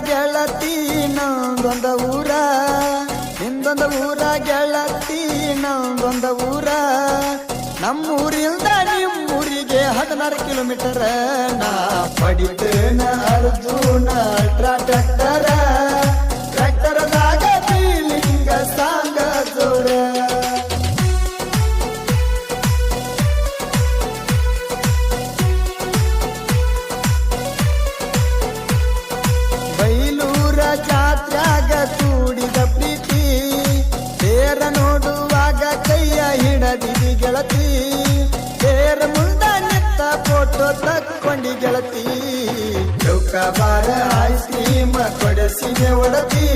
ಗೆಳತಿ ನಂದೊಂದ ಊರ ನಿಂದೊಂದ ಊರ ಗೆಳತಿ ನಂದೊಂದ ಊರ ನಮ್ಮೂರಿಂದ ನಿಮ್ಮೂರಿಗೆ 16 ಕಿಲೋಮೀಟರ್ ನಾ ಪಡಿತೇನ ಅರ್ಜುನ ಟ್ರ್ಯಾಕ್ಟರ ಟ್ರ್ಯಾಕ್ಟರದಾಗ ಫೀಲಿಂಗ ಸಾಂಗ ಜೋರ ಬೈಲೂರ ಜಾತ್ರ್ಯಾಗ ಕೂಡಿದ ಪ್ರೀತಿ ತೇರ ನೋಡುವಾಗ ಕೈಯ ಹಿಡದಿದಿ ಗೆಳತಿ ತೇರ ಮುಂದ ನಿತ್ತ ಫೋಟೋ ತಕ್ಕೊಂಡಿ ಗೆಳತಿ ಚೌಕ ಬಾರ ಐಸ್ ಕ್ರೀಮ್ ಕೊಡಸಿನೆ ಒಡತಿ